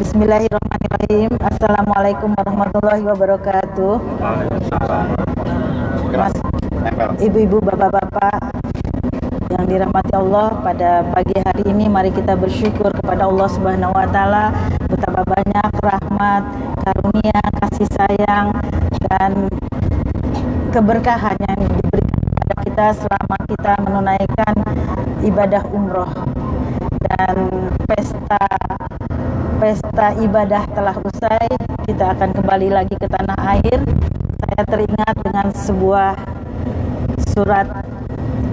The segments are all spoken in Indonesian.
Bismillahirrahmanirrahim. Assalamualaikum warahmatullahi wabarakatuh. Mas, ibu-ibu, bapak-bapak yang dirahmati Allah, pada pagi hari ini mari kita bersyukur kepada Allah Subhanahu wa taala betapa banyak rahmat, karunia, kasih sayang dan keberkahan yang diberikan kepada kita selama kita menunaikan ibadah umroh. Dan pesta ibadah telah usai, kita akan kembali lagi ke tanah air. Saya teringat dengan sebuah surat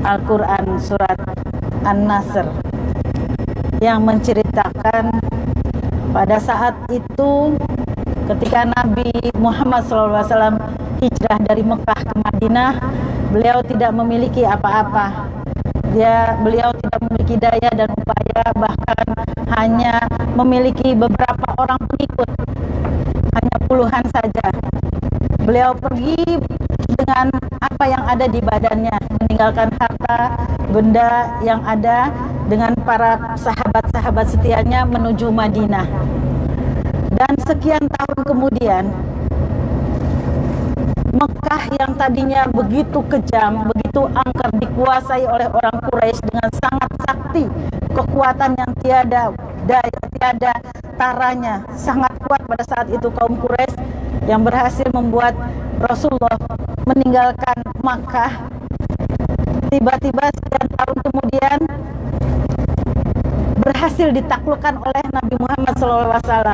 Al-Quran, surat An-Nasr, yang menceritakan pada saat itu ketika Nabi Muhammad SAW hijrah dari Mekah ke Madinah, beliau tidak memiliki apa-apa. Beliau tidak memiliki daya dan upaya, bahkan hanya memiliki beberapa orang pengikut, hanya puluhan saja. Beliau pergi dengan apa yang ada di badannya, meninggalkan harta, benda yang ada, dengan para sahabat-sahabat setianya menuju Madinah. Dan sekian tahun kemudian, Mekah yang tadinya begitu kejam, begitu angker, dikuasai oleh orang Quraisy dengan sangat sakti, kekuatan yang tiada taranya, sangat kuat pada saat itu kaum Quraisy, yang berhasil membuat Rasulullah meninggalkan Makkah. Tiba-tiba sekian tahun kemudian berhasil ditaklukkan oleh Nabi Muhammad SAW.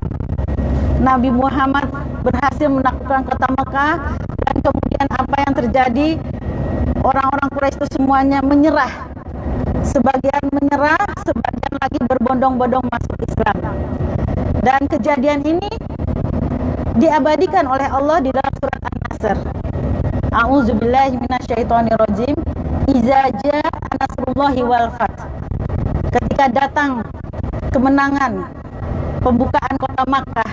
Nabi Muhammad berhasil menaklukkan kota Mekah, dan kemudian apa yang terjadi? Orang-orang Quraisy itu semuanya menyerah. Sebagian menyerah, sebagian lagi berbondong-bondong masuk Islam. Dan kejadian ini diabadikan oleh Allah di dalam surat An-Nasr. A'udzubillahi minasyaitonirrajim. Iza jaa nasrullahi wal fath. Ketika datang kemenangan, pembukaan kota Makkah,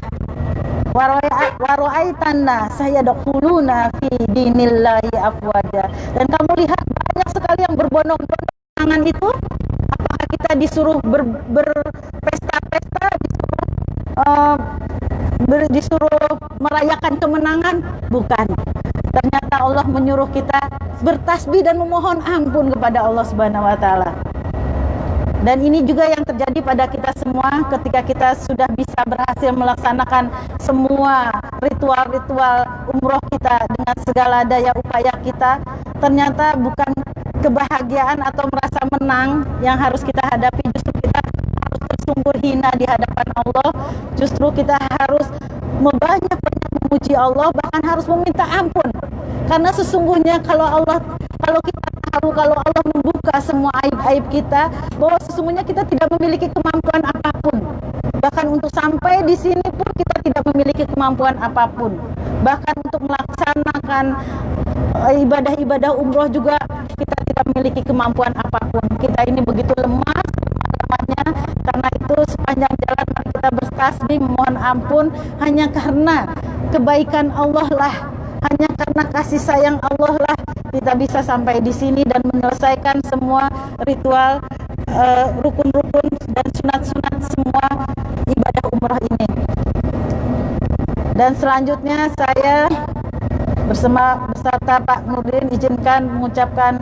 waro'aitanna sayadkhuluna fi dinillahi afwaja. Dan kamu lihat banyak sekali yang berbondong-bondong kemenangan itu. Apakah kita disuruh berpesta-pesta, disuruh merayakan kemenangan? Bukan. Ternyata Allah menyuruh kita bertasbih dan memohon ampun kepada Allah Subhanahu wa taala. Dan ini juga yang terjadi pada kita semua ketika kita sudah bisa berhasil melaksanakan semua ritual-ritual umroh kita dengan segala daya upaya kita. Ternyata bukan kebahagiaan atau merasa menang yang harus kita hadapi, justru kita harus tersungkur hina di hadapan Allah. Justru kita harus banyak-banyak memuji Allah, bahkan harus meminta ampun. Karena sesungguhnya kalau kita tahu, kalau Allah membuka semua aib-aib kita, bahwa sesungguhnya kita tidak memiliki kemampuan apapun. Bahkan untuk sampai di sini pun kita tidak memiliki kemampuan apapun. Bahkan untuk melaksanakan ibadah-ibadah umroh juga kita tidak memiliki kemampuan apapun. Kita ini begitu lemah lemahnya. Karena itu sepanjang jalan mari kita bertasbih, memohon ampun, hanya karena kebaikan Allah lah, hanya karena kasih sayang Allah lah kita bisa sampai di sini dan menyelesaikan semua ritual, rukun-rukun dan sunat-sunat semua ibadah umrah ini. Dan selanjutnya saya beserta Pak Nurdin izinkan mengucapkan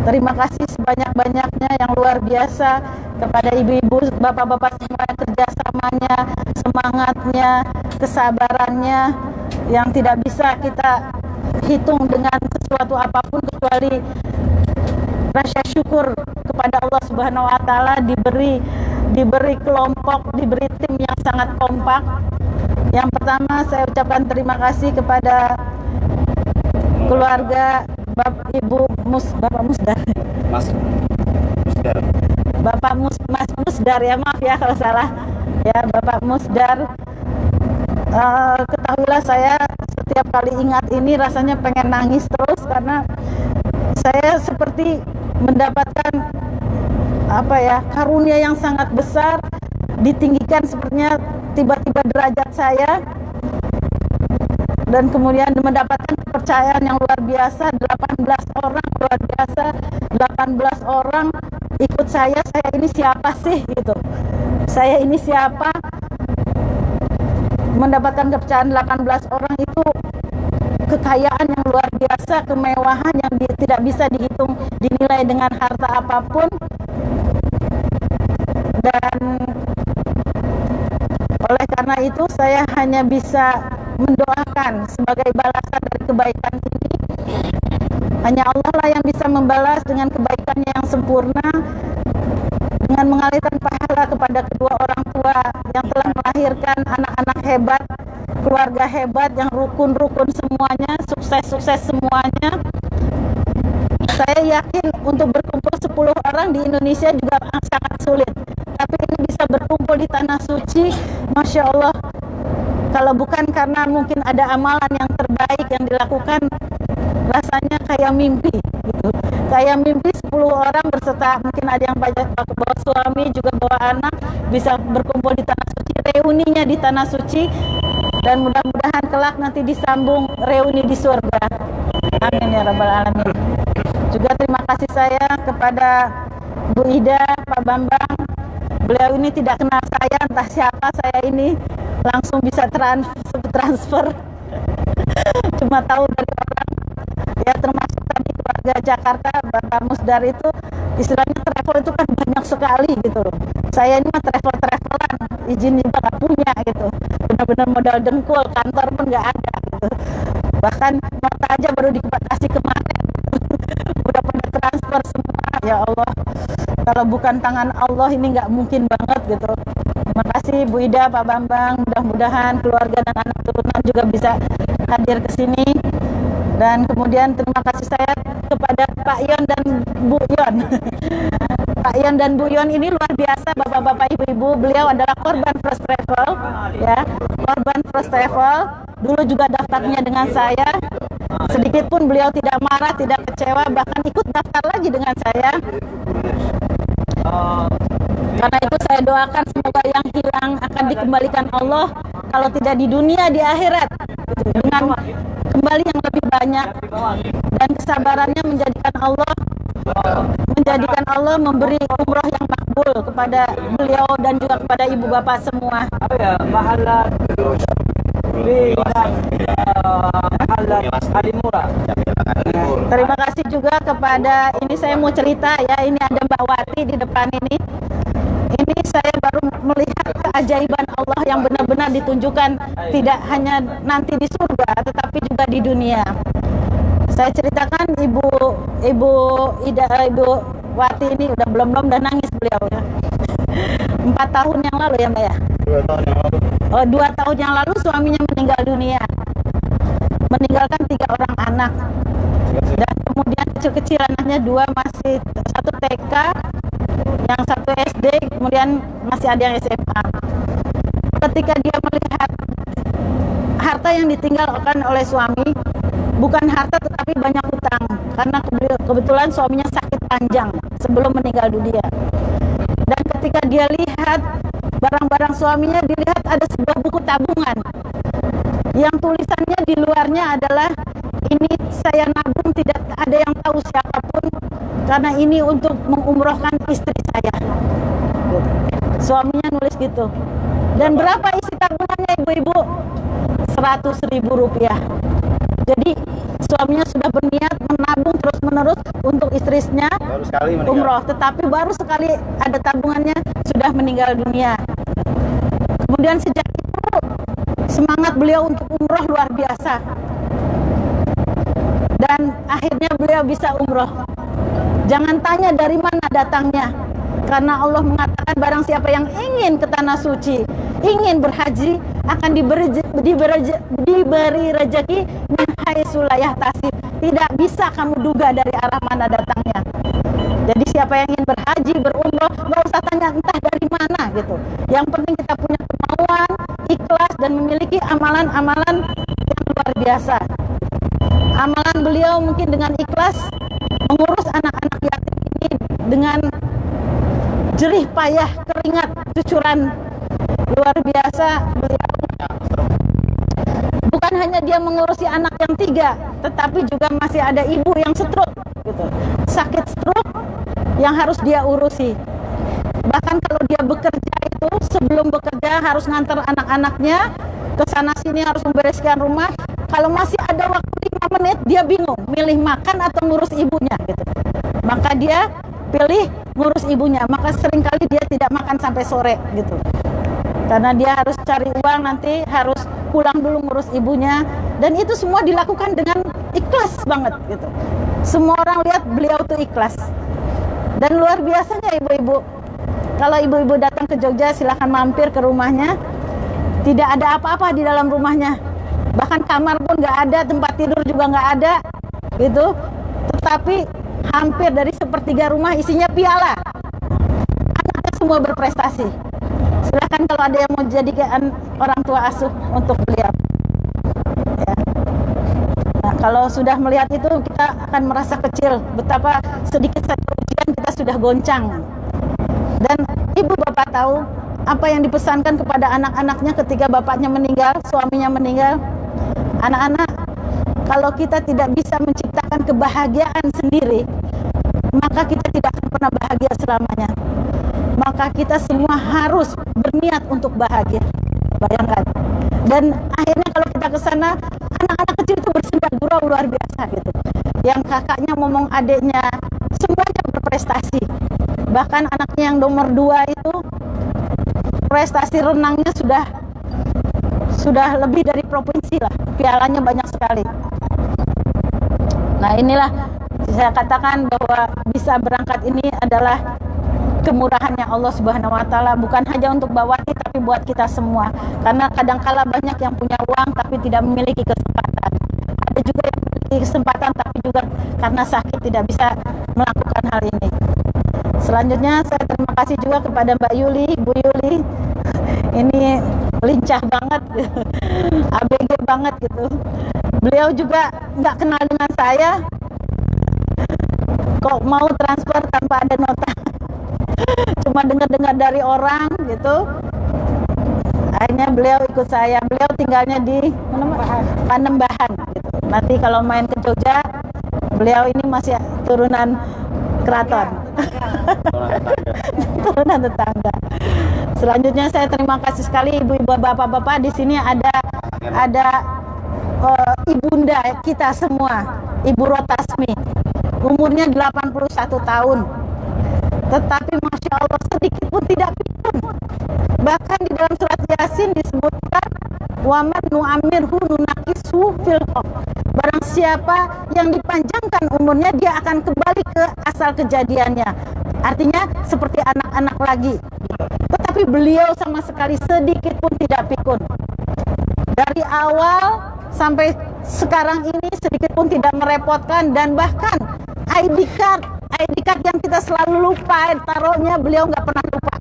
terima kasih sebanyak-banyaknya yang luar biasa kepada ibu-ibu, bapak-bapak semua, kerjasamanya, semangatnya, kesabarannya yang tidak bisa kita hitung dengan sesuatu apapun kecuali rasa syukur kepada Allah Subhanahu wa taala, diberi kelompok, diberi tim yang sangat kompak. Yang pertama saya ucapkan terima kasih kepada keluarga Bapak Musdar. Mas Musdar, ya maaf ya kalau salah. Ya, Bapak Musdar. Ketahuilah saya setiap kali ingat ini rasanya pengen nangis terus, karena saya seperti mendapatkan karunia yang sangat besar, ditinggikan sepertinya tiba-tiba derajat saya, dan kemudian mendapatkan kepercayaan yang luar biasa. 18 orang luar biasa, 18 orang ikut saya ini siapa sih gitu, saya ini siapa. mendapatkan kepercayaan 18 orang itu kekayaan yang luar biasa, kemewahan yang tidak bisa dihitung, dinilai dengan harta apapun. Dan oleh karena itu saya hanya bisa mendoakan sebagai balasan dari kebaikan ini. Hanya Allah lah yang bisa membalas dengan kebaikannya yang sempurna, dengan mengalirkan pahala kepada kedua orang tua yang telah melahirkan anak-anak hebat, keluarga hebat yang rukun-rukun semuanya, sukses-sukses semuanya. Saya yakin untuk berkumpul 10 orang di Indonesia juga sangat sulit. Tapi ini bisa berkumpul di Tanah Suci, Masya Allah. Kalau bukan karena mungkin ada amalan yang terbaik yang dilakukan, rasanya kayak mimpi gitu. Kayak mimpi 10 orang berserta mungkin ada yang bawa suami juga bawa anak bisa berkumpul di Tanah Suci, reuninya di Tanah Suci, dan mudah-mudahan kelak nanti disambung reuni di surga. Amin ya rabbal alamin. Juga terima kasih saya kepada Bu Ida, Pak Bambang. Beliau ini tidak kenal saya, entah siapa saya ini, langsung bisa transfer. Cuma tahu dari orang. Ya termasuk tadi keluarga Jakarta, Bapak Musdar itu istilahnya travel itu kan banyak sekali gitu. Saya ini mah travelan, izin juga nggak punya gitu. Benar-benar modal dengkul, kantor pun nggak ada gitu. Bahkan nota aja baru dikasih kemarin. Udah pada transfer semua, ya Allah. Kalau bukan tangan Allah ini nggak mungkin banget gitu. Terima kasih Bu Ida, Pak Bambang. Mudah-mudahan keluarga dan anak turunan juga bisa hadir ke sini. Dan kemudian terima kasih saya kepada Pak Yon dan Bu Yon. Pak Yon dan Bu Yon ini luar biasa, Bapak-bapak, Ibu-ibu. Beliau adalah korban first travel, ya, korban first travel. Dulu juga daftarnya dengan saya. Sedikit pun beliau tidak marah, tidak kecewa, bahkan ikut daftar lagi dengan saya. Karena itu saya doakan semoga yang hilang akan dikembalikan Allah, kalau tidak di dunia, di akhirat, dengan kembali yang lebih banyak. Dan kesabarannya menjadikan Allah memberi umroh yang makbul kepada beliau dan juga kepada ibu bapak semua. Terima kasih juga kepada, ini saya mau cerita ya, ini ada Mbak Wati di depan ini. Ini saya baru melihat keajaiban Allah yang benar-benar ditunjukkan tidak hanya nanti di surga tetapi juga di dunia. Saya ceritakan Ibu Wati ini belum udah nangis beliau ya. 4 tahun yang lalu ya Mbak ya? 2 tahun yang lalu. Oh, 2 tahun yang lalu suaminya meninggal dunia. Meninggalkan 3 orang anak. Dan kemudian kecil-kecil anaknya 2 masih, 1 TK, yang 1 SD, kemudian masih ada yang SMA. Ketika dia melihat harta yang ditinggalkan oleh suami, bukan harta tetapi banyak hutang, karena kebetulan suaminya sakit panjang sebelum meninggal dunia. Dan ketika dia lihat barang-barang suaminya, dilihat ada sebuah buku tabungan yang tulisannya di luarnya adalah, ini saya nabung tidak ada yang tahu siapapun, karena ini untuk mengumrohkan istri saya. Suaminya nulis gitu. Dan berapa isi tabungannya ibu-ibu? 100.000 rupiah. Jadi suaminya sudah berniat menabung terus-menerus untuk istrinya umroh, tetapi baru sekali ada tabungannya sudah meninggal dunia. Kemudian sejak itu semangat beliau untuk umroh luar biasa, dan akhirnya beliau bisa umroh. Jangan tanya dari mana datangnya, karena Allah mengatakan barang siapa yang ingin ke Tanah Suci, ingin berhaji, akan diberi rezeki min haitsu la yahtasib. Tidak bisa kamu duga dari arah mana datangnya. Jadi siapa yang ingin berhaji, berumroh, nggak usah tanya entah dari mana gitu. Yang penting kita punya kemauan, ikhlas, dan memiliki amalan-amalan yang luar biasa. Amalan beliau mungkin dengan ikhlas mengurus anak-anak yatim ini dengan jerih payah, keringat, cucuran luar biasa. Beliau bukan hanya dia mengurusi anak yang 3, tetapi juga masih ada ibu yang stroke gitu. Sakit stroke yang harus dia urusi. Bahkan kalau dia bekerja itu, sebelum bekerja harus ngantar anak-anaknya ke sana sini harus membereskan rumah. Kalau masih ada waktu 5 menit, dia bingung milih makan atau ngurus ibunya gitu. Maka dia pilih ngurus ibunya. Maka seringkali dia tidak makan sampai sore gitu. Karena dia harus cari uang, nanti harus pulang dulu ngurus ibunya. Dan itu semua dilakukan dengan ikhlas banget gitu. Semua orang lihat beliau tuh ikhlas. Dan luar biasanya ibu-ibu. Kalau ibu-ibu datang ke Jogja, silahkan mampir ke rumahnya. Tidak ada apa-apa di dalam rumahnya. Bahkan kamar pun nggak ada, tempat tidur juga nggak ada, gitu. Tetapi hampir dari sepertiga rumah isinya piala. Anaknya semua berprestasi. Silahkan kalau ada yang mau jadikan orang tua asuh untuk beliau. Ya. Nah, kalau sudah melihat itu, kita akan merasa kecil. Betapa sedikit saja ujian kita sudah goncang. Dan ibu bapak tahu apa yang dipesankan kepada anak-anaknya ketika bapaknya meninggal, suaminya meninggal. Anak-anak, kalau kita tidak bisa menciptakan kebahagiaan sendiri, maka kita tidak akan pernah bahagia selamanya. Maka kita semua harus berniat untuk bahagia. Bayangkan. Dan akhirnya kalau kita ke sana, anak-anak kecil itu bersenda gurau luar biasa gitu. Yang kakaknya ngomong adiknya, semuanya berprestasi. Bahkan anaknya yang nomor 2 itu prestasi renangnya sudah lebih dari provinsi lah, pialanya banyak sekali. Nah, inilah saya katakan bahwa bisa berangkat ini adalah kemurahannya Allah Subhanahu wa taala, bukan hanya untuk Bawati tapi buat kita semua. Karena kadangkala banyak yang punya uang tapi tidak memiliki kesempatan. Ada juga yang memiliki kesempatan tapi juga karena sakit tidak bisa melakukan hal ini. Selanjutnya saya terima kasih juga kepada Mbak Yuli, Bu Yuli. Ini lincah banget, ABG banget gitu. Beliau juga nggak kenal dengan saya, kok mau transfer tanpa ada nota. Cuma dengar-dengar dari orang gitu. Akhirnya beliau ikut saya. Beliau tinggalnya di Panembahan gitu. Nanti kalau main ke Jogja, beliau ini masih turunan keraton. Turunan tetangga. Selanjutnya saya terima kasih sekali ibu-ibu, bapak-bapak. Di sini ada ibunda kita semua, Ibu Rotasmi. Umurnya 81 tahun. Tetapi Masya Allah sedikit pun tidak pikun. Bahkan di dalam surat Yasin disebutkan waman nu'amirhu nunakisu fil khalq. Barang siapa yang dipanjangkan umurnya, dia akan kembali ke asal kejadiannya. Artinya seperti anak-anak lagi. Tetapi beliau sama sekali sedikit pun tidak pikun. Dari awal sampai sekarang ini sedikit pun tidak merepotkan. Dan bahkan ID card yang kita selalu lupa taruhnya, beliau nggak pernah lupa.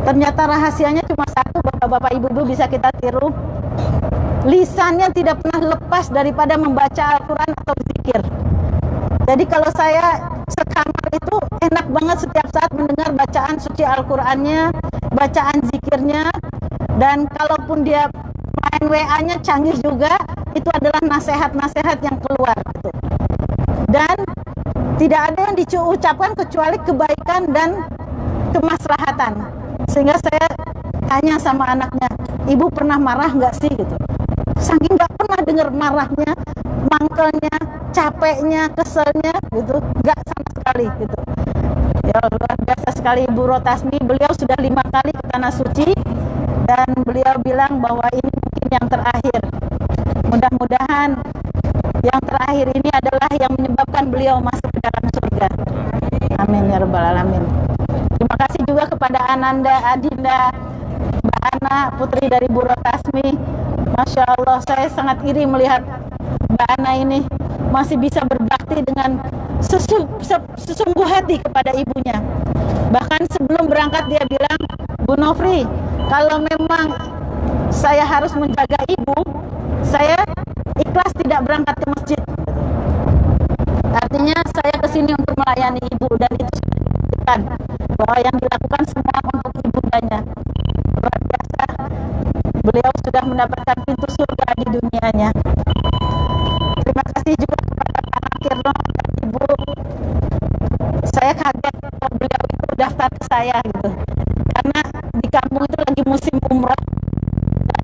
Ternyata rahasianya cuma satu, bapak-bapak ibu-ibu bisa kita tiru. Lisannya tidak pernah lepas daripada membaca Al-Quran atau zikir. Jadi kalau saya sekamar itu enak banget setiap saat mendengar bacaan suci Al-Qurannya, bacaan zikirnya. Dan kalaupun dia main WA-nya canggih juga, itu adalah nasihat-nasihat yang keluar gitu. Dan tidak ada yang diucapkan kecuali kebaikan dan kemaslahatan. Sehingga saya tanya sama anaknya, ibu pernah marah nggak sih gitu. Saking nggak pernah dengar marahnya, mangkelnya, capeknya, keselnya gitu, nggak sama sekali gitu. Ya luar biasa sekali Ibu Rotasmi. Beliau sudah 5 kali ke Tanah Suci dan beliau bilang bahwa ini mungkin yang terakhir. Mudah-mudahan yang terakhir ini adalah yang menyebabkan beliau masuk ke dalam surga. Amin ya rabbal alamin. Terima kasih juga kepada Ananda Adinda, Mbak Ana, putri dari Bu Rotasmi. Masya Allah, saya sangat iri melihat Mbak Ana ini masih bisa berbakti dengan sesungguh hati kepada ibunya. Bahkan sebelum berangkat dia bilang, Bu Nofri, kalau memang saya harus menjaga ibu, saya ikhlas tidak berangkat ke masjid. Artinya saya kesini untuk melayani ibu, dan itu sudah dibuktikan bahwa yang dilakukan semua untuk ibundanya. Luar biasa, beliau sudah mendapatkan pintu surga di dunianya. Terima kasih juga kepada Pak Nakirno dan Ibu. Saya kaget kalau beliau itu daftar ke saya gitu, karena di kampung itu lagi musim umroh. Dan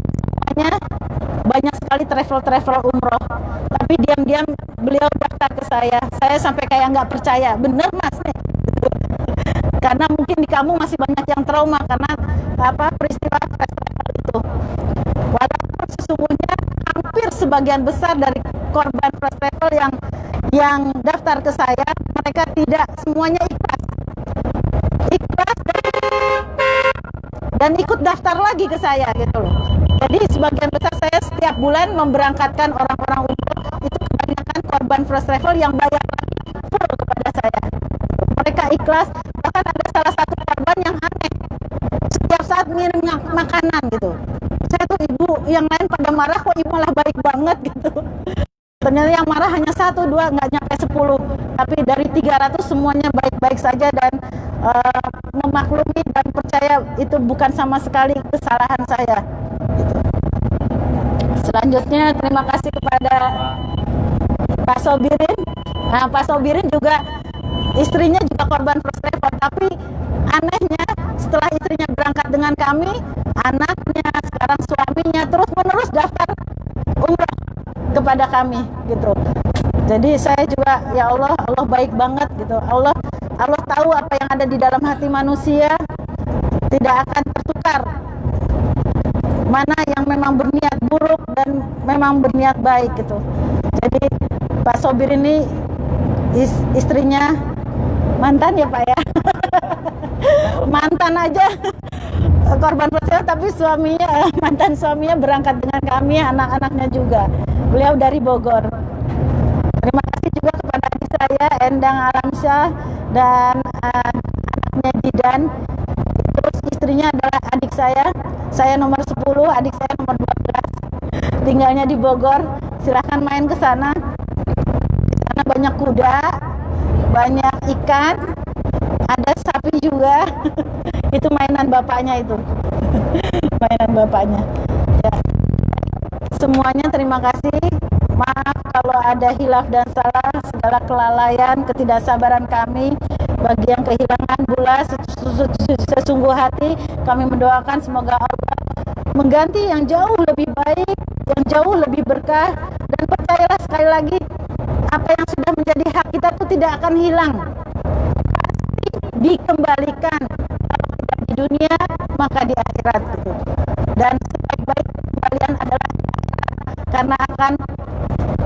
travel umroh, tapi diam-diam beliau daftar ke saya sampai kayak nggak percaya, bener Mas nih. Karena mungkin di kamu masih banyak yang trauma karena peristiwa fast travel itu. Walaupun sesungguhnya hampir sebagian besar dari korban fast travel yang daftar ke saya, mereka tidak semuanya ikhlas dan ikut daftar lagi ke saya gitu loh. Jadi sebagian besar saya setiap bulan memberangkatkan orang-orang umroh, itu kebanyakan korban fast travel yang bayar lagi full kepada saya. Mereka ikhlas, bahkan ada salah satu korban yang aneh, setiap saat ngirim makanan gitu. Saya tuh ibu yang lain pada marah, kok ibu malah baik banget gitu. Ternyata yang marah hanya 1, 2, nggak nyampe 10, tapi dari 300 semuanya baik-baik saja dan memaklumi dan percaya itu bukan sama sekali kesalahan saya gitu. Selanjutnya terima kasih kepada Pak Sobirin. Nah, Pak Sobirin juga istrinya juga korban first travel, tapi anehnya setelah istrinya berangkat dengan kami, anaknya, sekarang suaminya terus-menerus daftar umrah kepada kami gitu. Jadi saya juga, ya Allah baik banget gitu. Allah tahu apa yang ada di dalam hati manusia, tidak akan tertukar. Mana yang memang berniat buruk dan memang berniat baik gitu. Jadi Pak Sobir ini istrinya mantan ya Pak ya. Mantan aja korban pelecehan, tapi mantan suaminya berangkat dengan kami, anak-anaknya juga. Beliau dari Bogor. Terima kasih juga kepada adik saya Endang Aramsyah dan anaknya Didan. Terus istrinya adalah adik saya nomor 10, adik saya nomor 12. Tinggalnya di Bogor. Silahkan main ke sana. Di sana banyak kuda, banyak ikan, ada sapi juga. Itu mainan bapaknya itu. Mainan bapaknya. Ya. Semuanya terima kasih. Maaf kalau ada hilaf dan salah, segala kelalaian, ketidaksabaran kami. Bagi yang kehilangan bulas, sesungguh hati kami mendoakan semoga Allah mengganti yang jauh lebih baik, yang jauh lebih berkah. Dan percayalah sekali lagi, apa yang sudah menjadi hak kita itu tidak akan hilang, pasti dikembalikan. Kalau tidak di dunia, maka di akhirat gitu. Dan sebaik-baik kembalian adalah di akhirat, karena akan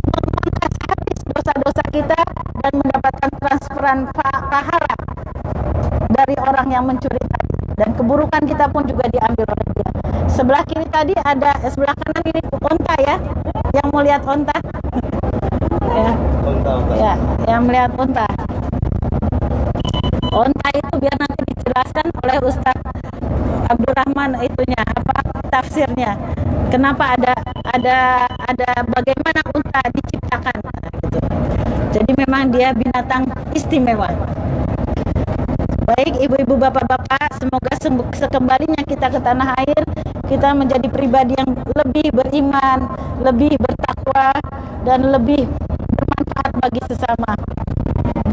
memangkas habis dosa-dosa kita dan mendapatkan transferan pahala dari orang yang mencuri tadi, dan keburukan kita pun juga diambil oleh dia. Sebelah kiri tadi ada, sebelah kanan ini onta ya, yang mau lihat onta. Ya, ya, yang melihat onta. Onta itu biar nanti dijelaskan oleh Ustaz Abdurrahman itunya apa tafsirnya. Kenapa ada bagaimana unta diciptakan gitu. Jadi memang dia binatang istimewa. Baik ibu-ibu, bapak-bapak, semoga sekembalinya kita ke tanah air, kita menjadi pribadi yang lebih beriman, lebih bertakwa, dan lebih bermanfaat bagi sesama.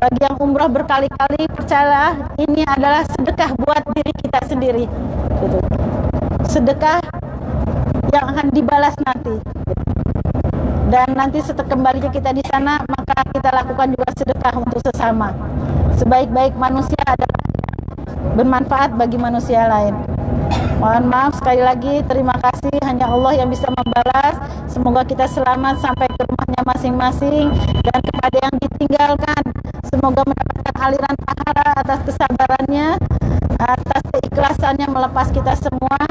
Bagi yang umrah berkali-kali, percayalah ini adalah sedekah buat diri kita sendiri gitu. Sedekah yang akan dibalas nanti. Dan nanti setelah kembalinya kita di sana, maka kita lakukan juga sedekah untuk sesama. Sebaik-baik manusia adalah bermanfaat bagi manusia lain. Mohon maaf sekali lagi, terima kasih, hanya Allah yang bisa membalas. Semoga kita selamat sampai ke rumahnya masing-masing, dan kepada yang ditinggalkan, semoga mendapatkan aliran pahala atas kesabarannya, atas keikhlasannya melepas kita semua,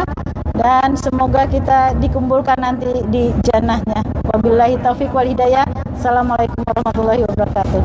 dan semoga kita dikumpulkan nanti di jannahnya. Wabillahi taufiq wal hidayah. Assalamualaikum warahmatullahi wabarakatuh.